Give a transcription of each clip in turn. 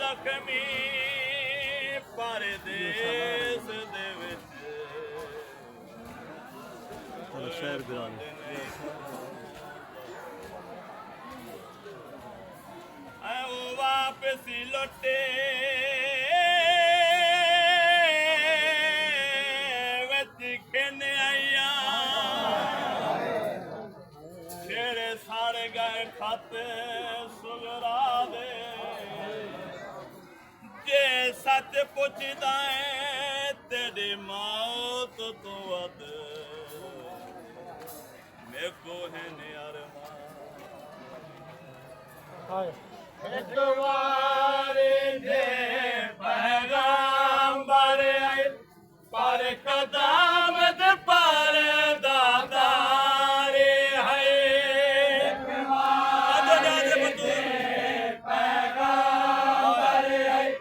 ਜ਼ਖਮੀ ਪਰਦੇਸ ਦੇ ਵਿੱਚ ਸ਼ਹਿਰ ਬਿਆਨ ਉਹ ਵਾਪਸ ਲੁੱਟੇ ਵਿੱਚ ਖਿੰਨ ਆਈਆਂ ਜਿਹੜੇ ਸੜ ਗਏ ਖਤ ਸੁਗਰਾ ਦੇ ਜੇ ਸੱਚ ਪੁੱਛਦਾ ਹੈ ਤੇਰੀ ਮੌਤ ਤੋਂ ਵੱਧ ਮੇਰੇ ਕੋ ਹੈ ਨਿਆਰਮਾ ਇੱਕ ਵਾਰੀ ਦੇ ਪੈਗੰਬਰ ਆਏ ਪਰ ਕਦਮ ਦੇ ਪਰ ਦਾਤਾਰੇ ਹੈ ਪੈਗੰਬਰ ਆਏ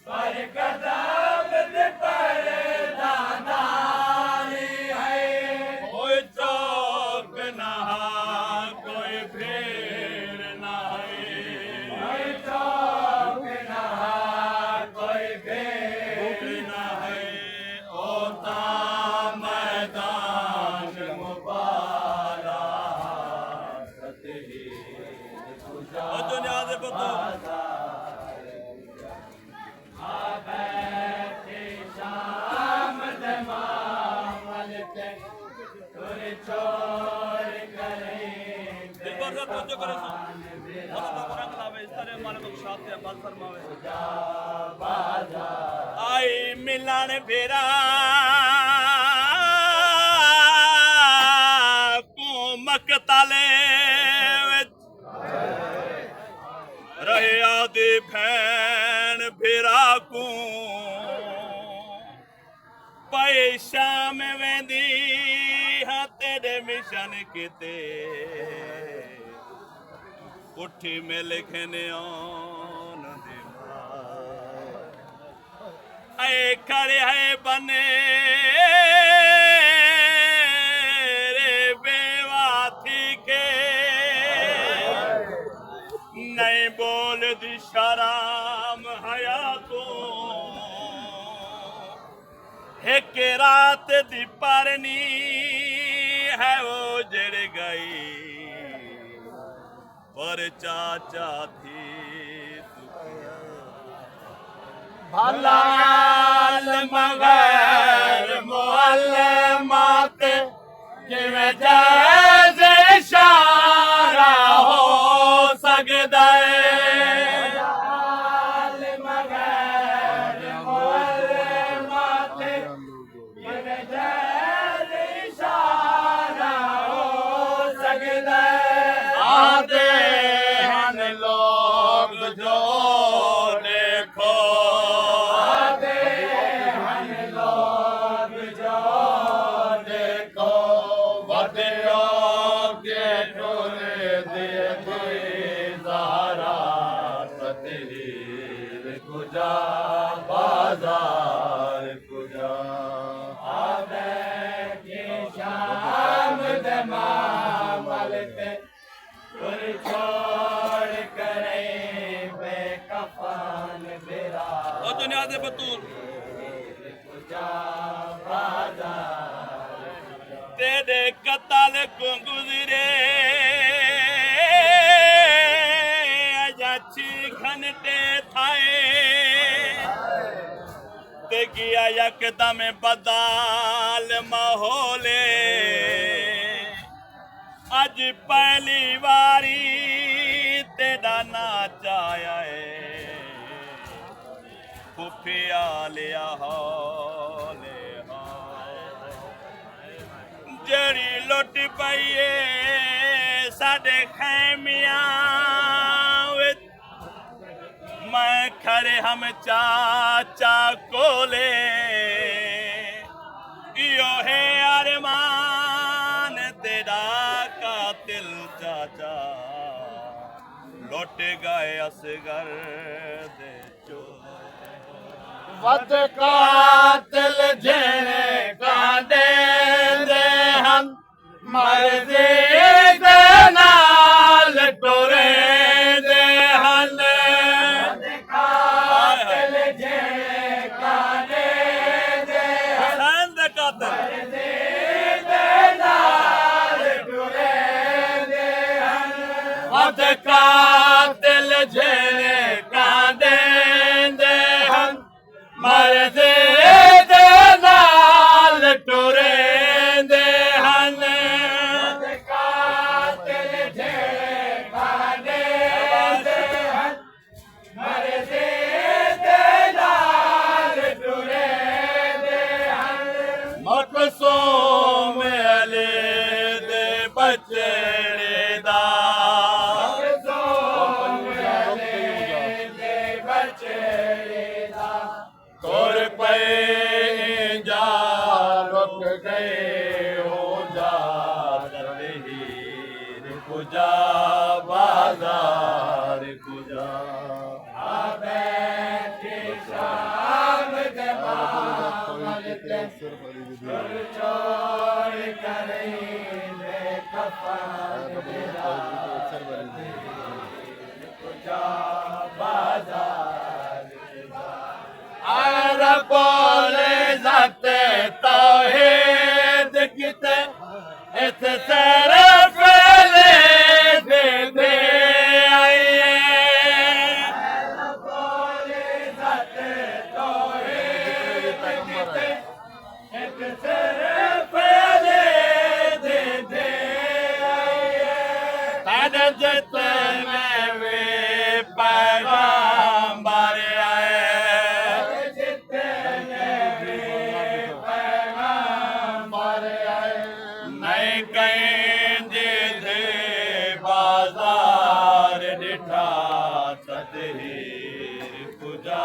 ਪਰ ਕਦਮ ਦੇ ਪਰ ਦਾਤਾਰੇ ਹੈ ਕੋਈ ਚੌਕ ਨਾ ਕੋਈ ਫੇਰ ਨਾ आई मिलन फेरा मकताले रहे आदि भैन फेरा को पैसा में वेंदी हाँ तेरे मिशन किते उठी में लिखने खड़े है बने रे बेवा थी के नहीं बोल दी शराम हया तो एक रात दी परनी है वो जड़ गई पर चाचा थी भलाल मगर मुअल्लमात जिवें जैसे इशारा हो सकदा है भलाल मगर मुअल्लमात जिवें जैसे इशारा हो सकदा है आते हैं लोग जो बाजार कुजा आवे के शाम दे मामल ते छोड़ करे बेकफन बेरा ओ दुनिया दे बतूर कुजा बाजार तेरे कतल को गुजरे अजाची घंटे थाए गया यकदम बदल माहौले अज पहली बारी तेरा नाच आया है खुफिया लिया हौले जड़ी लुट पईए साडे खैमिया मैं खड़े हम चाचा कोले यो है अरमान तेरा कातिल चाचा लौट गए असगर दे चो वद कातिल जेने का दे हम मर्जी दे नाल टुरे दे हन कातिल झेड़े कांदे हन मरदे दे नाल टुरेंदे हन कातिल झेड़े कांदे हन मरदे दे नाल टुरेंदे हन मकसूम अली दे बचड़े दा तुर पे जा रुक गए हो जा हीर कुजा बाजार कुजा बैठे शाम के मामल ते चोर करेंगे कफन कुजा बाजार बोले जाते तौहीद किते इस तेरे पहले दे आइए बोले जाते तौहीद किते इस तेरे पहले दे आइए तन जिते में वे पैगंबर आए बाजार डिठा तदहीर कुजा